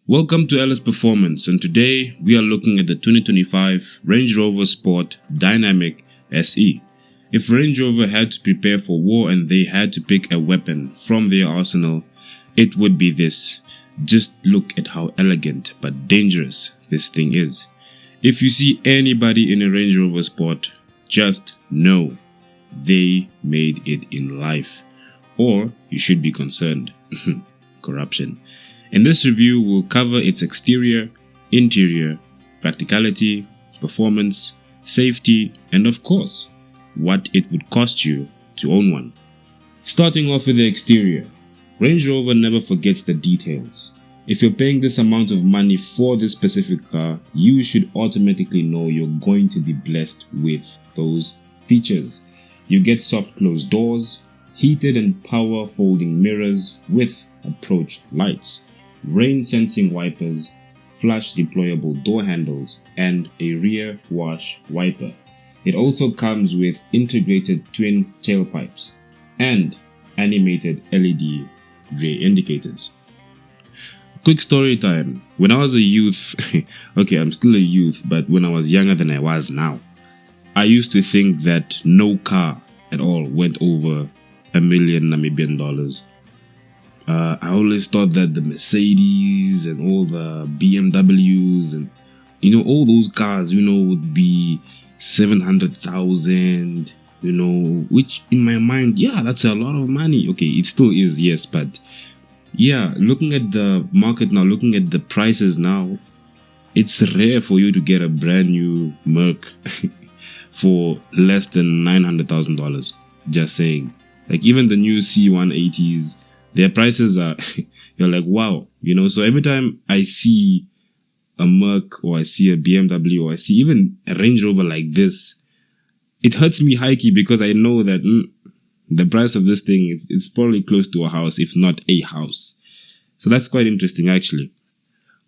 Welcome to LS Performance, and today we are looking at the 2025 Range Rover Sport Dynamic SE. If Range Rover had to prepare for war and they had to pick a weapon from their arsenal, it would be this. Just look at how elegant but dangerous this thing is. If you see anybody in a Range Rover Sport, just know they made it in life. Or you should be concerned. Corruption. In this review, we'll cover its exterior, interior, practicality, performance, safety, and of course, what it would cost you to own one. Starting off with the exterior, Range Rover never forgets the details. If you're paying this amount of money for this specific car, you should automatically know you're going to be blessed with those features. You get soft closed doors, heated and power folding mirrors with approach lights, rain sensing wipers, flush deployable door handles, and a rear wash wiper. It also comes with integrated twin tailpipes and animated LED rear indicators. Quick story time. When I was a youth, okay, I'm still a youth, but when I was younger than I was now, I used to think that no car at all went over $1 million Namibian. I always thought that the Mercedes and all the BMWs and all those cars would be 700,000, which in my mind, yeah, that's a lot of money. Okay, it still is, yes, but yeah, looking at the market now, looking at the prices now, it's rare for you to get a brand new Merc for less than $900,000. Just saying. Like even the new C180s, their prices are, you're like, wow, so every time I see a Merc or I see a BMW or I see even a Range Rover like this, it hurts me hikey because I know that the price of this thing it's probably close to a house, if not a house. So that's quite interesting actually.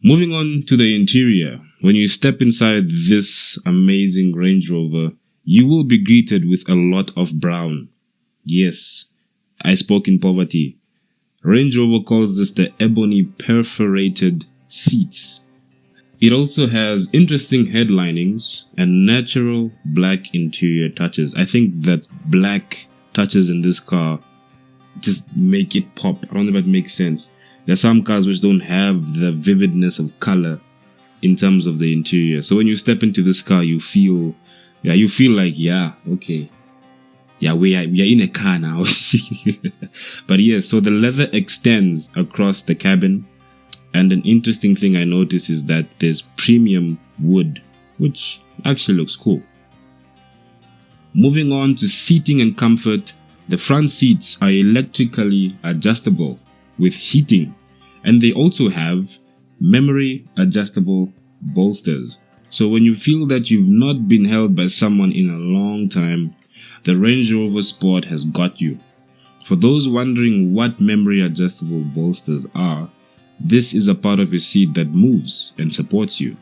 Moving on to the interior, when you step inside this amazing Range Rover, you will be greeted with a lot of brown. Yes, I spoke in poverty. Range Rover calls this the ebony perforated seats. It also has interesting headlinings and natural black interior touches. I think that black touches in this car just make it pop. I don't know if that makes sense. There are some cars which don't have the vividness of color in terms of the interior. So when you step into this car, you feel like, yeah, okay. Yeah, we are in a car now. But yeah, so the leather extends across the cabin. And an interesting thing I noticed is that there's premium wood, which actually looks cool. Moving on to seating and comfort, the front seats are electrically adjustable with heating. And they also have memory adjustable bolsters. So when you feel that you've not been held by someone in a long time, the Range Rover Sport has got you. For those wondering what memory adjustable bolsters are, this is a part of your seat that moves and supports you.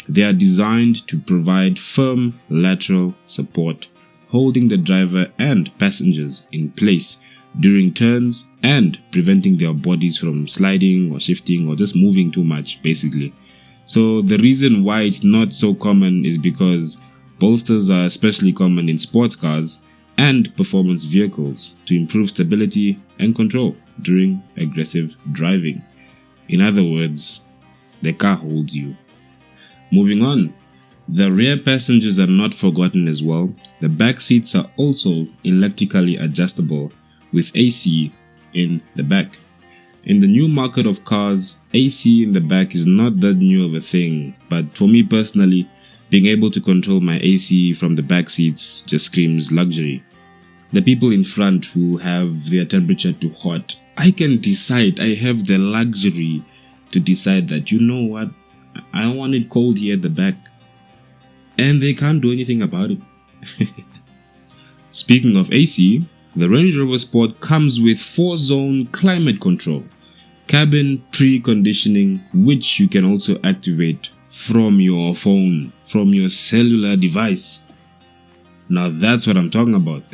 They are designed to provide firm lateral support, holding the driver and passengers in place during turns and preventing their bodies from sliding or shifting or just moving too much, basically. So the reason why it's not so common is because bolsters are especially common in sports cars and performance vehicles to improve stability and control during aggressive driving. In other words, the car holds you. Moving on, the rear passengers are not forgotten as well. The back seats are also electrically adjustable with AC in the back. In the new market of cars, AC in the back is not that new of a thing, but for me personally, being able to control my AC from the back seats just screams luxury. The people in front who have their temperature too hot, I can decide, I have the luxury to decide that, what, I want it cold here at the back. And they can't do anything about it. Speaking of AC, the Range Rover Sport comes with 4-zone climate control, cabin preconditioning, which you can also activate from your phone, from your cellular device. Now that's what I'm talking about.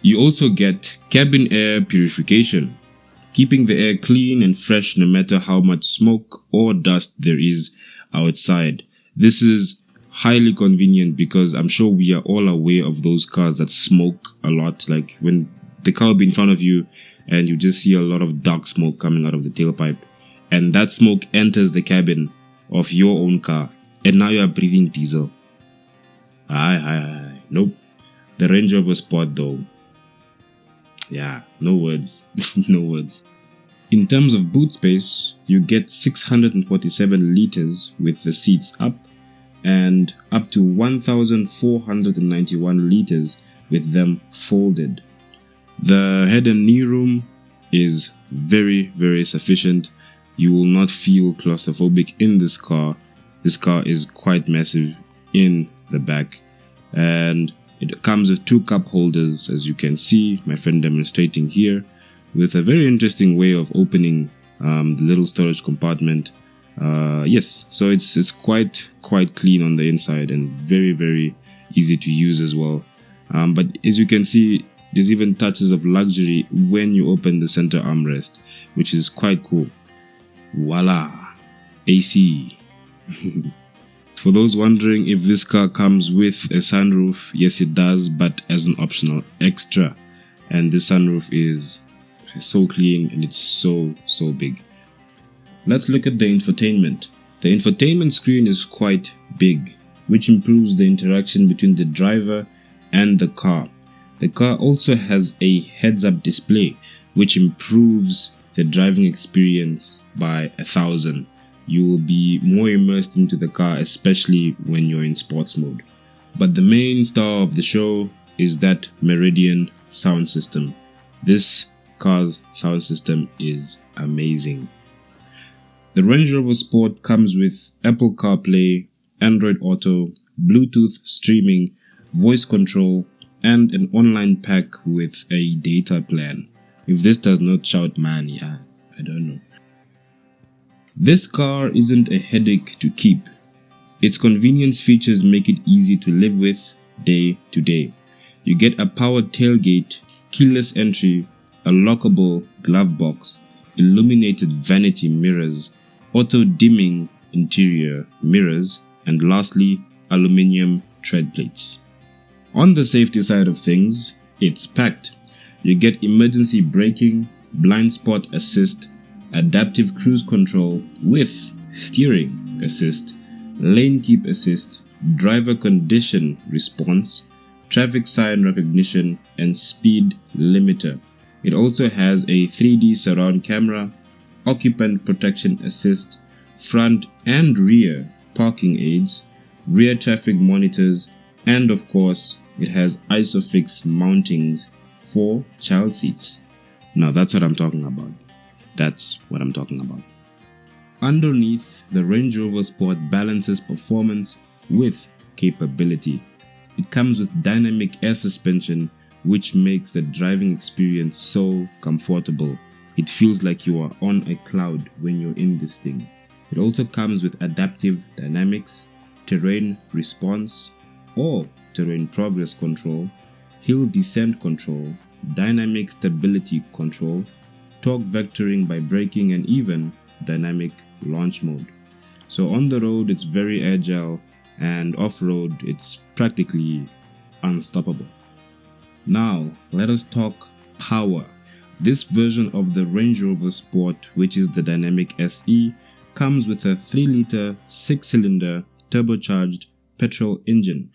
You also get cabin air purification, keeping the air clean and fresh no matter how much smoke or dust there is outside. This is highly convenient because I'm sure we are all aware of those cars that smoke a lot, like when the car will be in front of you and you just see a lot of dark smoke coming out of the tailpipe, and that smoke enters the cabin of your own car, and now you are breathing diesel. Nope. The Range Rover Sport though, yeah, no words. No words. In terms of boot space, you get 647 liters with the seats up, and up to 1,491 liters with them folded. The head and knee room is very, very sufficient. You will not feel claustrophobic in this car. This car is quite massive in the back, and it comes with 2 cup holders, as you can see, my friend demonstrating here, with a very interesting way of opening the little storage compartment. Yes, so it's quite clean on the inside and very, very easy to use as well. But as you can see, there's even touches of luxury when you open the center armrest, which is quite cool. Voila, AC. For those wondering if this car comes with a sunroof, yes it does, but as an optional extra. And this sunroof is so clean and it's so big. Let's look at the infotainment. The infotainment screen is quite big, which improves the interaction between the driver and the car. The car also has a heads-up display, which improves the driving experience by 1,000. You will be more immersed into the car, especially when you're in sports mode. But the main star of the show is that Meridian sound system. This car's sound system is amazing. The Range Rover Sport comes with Apple CarPlay, Android Auto, Bluetooth streaming, voice control, and an online pack with a data plan. If this does not shout man, yeah, I don't know. This car isn't a headache to keep. Its convenience features make it easy to live with day to day. You get a powered tailgate, keyless entry, a lockable glove box, illuminated vanity mirrors, auto-dimming interior mirrors, and lastly, aluminium tread plates. On the safety side of things, it's packed. You get emergency braking, blind spot assist, adaptive cruise control with steering assist, lane keep assist, driver condition response, traffic sign recognition, and speed limiter. It also has a 3D surround camera, occupant protection assist, front and rear parking aids, rear traffic monitors, and of course, it has ISOFIX mountings for child seats. Now that's what I'm talking about. That's what I'm talking about. Underneath, the Range Rover Sport balances performance with capability. It comes with dynamic air suspension, which makes the driving experience so comfortable. It feels like you are on a cloud when you're in this thing. It also comes with adaptive dynamics, terrain response or terrain progress control, hill descent control, dynamic stability control, torque vectoring by braking, and even dynamic launch mode. So on the road it's very agile, and off-road it's practically unstoppable. Now let us talk power. This version of the Range Rover Sport, which is the Dynamic SE, comes with a 3-liter 6-cylinder turbocharged petrol engine,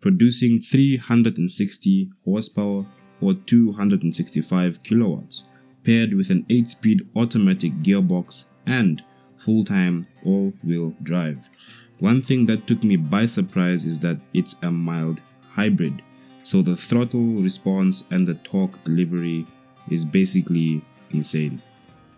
producing 360 horsepower or 265 kilowatts, paired with an 8-speed automatic gearbox and full-time all-wheel drive. One thing that took me by surprise is that it's a mild hybrid, so the throttle response and the torque delivery is basically insane.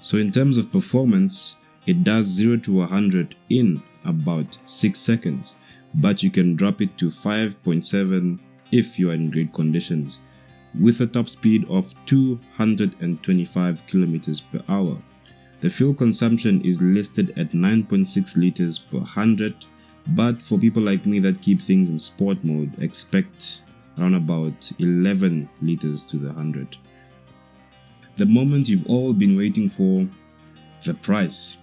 So in terms of performance, it does 0 to 100 in about 6 seconds, but you can drop it to 5.7 if you are in great conditions, with a top speed of 225 kilometers per hour. The fuel consumption is listed at 9.6 liters per 100, but for people like me that keep things in sport mode, expect around about 11 liters to the 100. the moment you've all been waiting for, the price.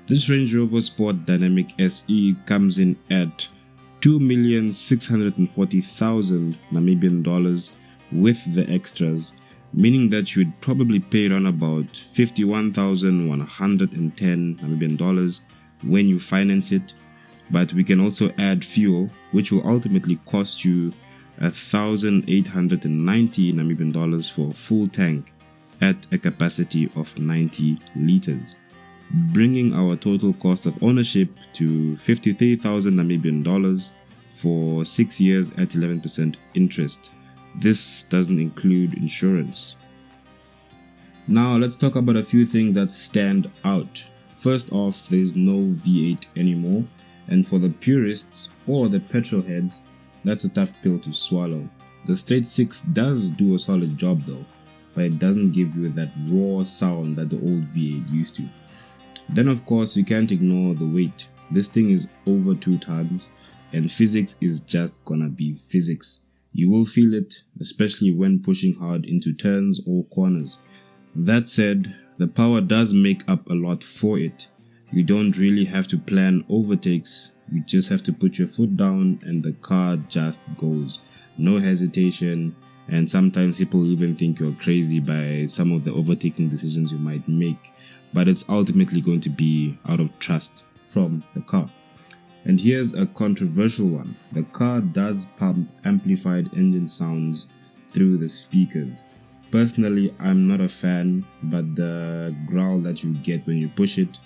This Range Rover Sport Dynamic SE comes in at 2,640,000 Namibian dollars with the extras, meaning that you'd probably pay around about 51,110 Namibian dollars when you finance it. But we can also add fuel, which will ultimately cost you 1,890 Namibian dollars for a full tank at a capacity of 90 liters, bringing our total cost of ownership to 53,000 Namibian dollars for 6 years at 11% interest. This doesn't include insurance. Now let's talk about a few things that stand out. First off, there is no V8 anymore, and for the purists or the petrol heads, that's a tough pill to swallow. The straight 6 does do a solid job though, but it doesn't give you that raw sound that the old V8 used to. Then of course you can't ignore the weight. This thing is over 2 tons, and physics is just gonna be physics. You will feel it, especially when pushing hard into turns or corners. That said, the power does make up a lot for it. You don't really have to plan overtakes, you just have to put your foot down and the car just goes. No hesitation, and sometimes people even think you're crazy by some of the overtaking decisions you might make, but it's ultimately going to be out of trust from the car. And here's a controversial one. The car does pump amplified engine sounds through the speakers. Personally, I'm not a fan, but the growl that you get when you push it,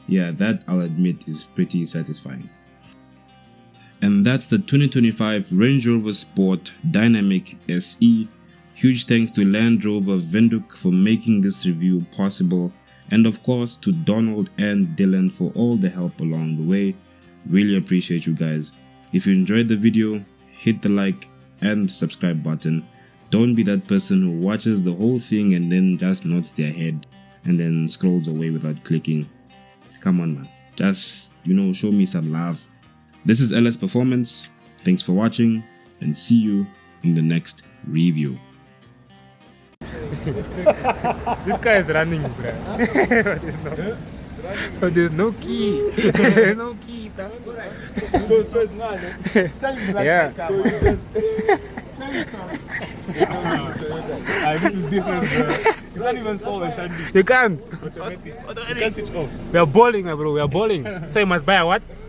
yeah, that I'll admit is pretty satisfying. And that's the 2025 Range Rover Sport Dynamic SE. Huge thanks to Land Rover Windhoek for making this review possible, and of course to Donald and Dylan for all the help along the way. Really appreciate you guys. If you enjoyed the video, hit the like and subscribe button. Don't be that person who watches the whole thing and then just nods their head and then scrolls away without clicking. Come on man, just show me some love. This is LS Performance. Thanks for watching and see you in the next review. This guy is running, bro. But there's no key. No key, bro. So it's not. Yeah. So you just. This is different, bro. You can't even stall the shandy. You can't. You can't switch off. We are bowling, bro. We are bowling. So you must buy a what?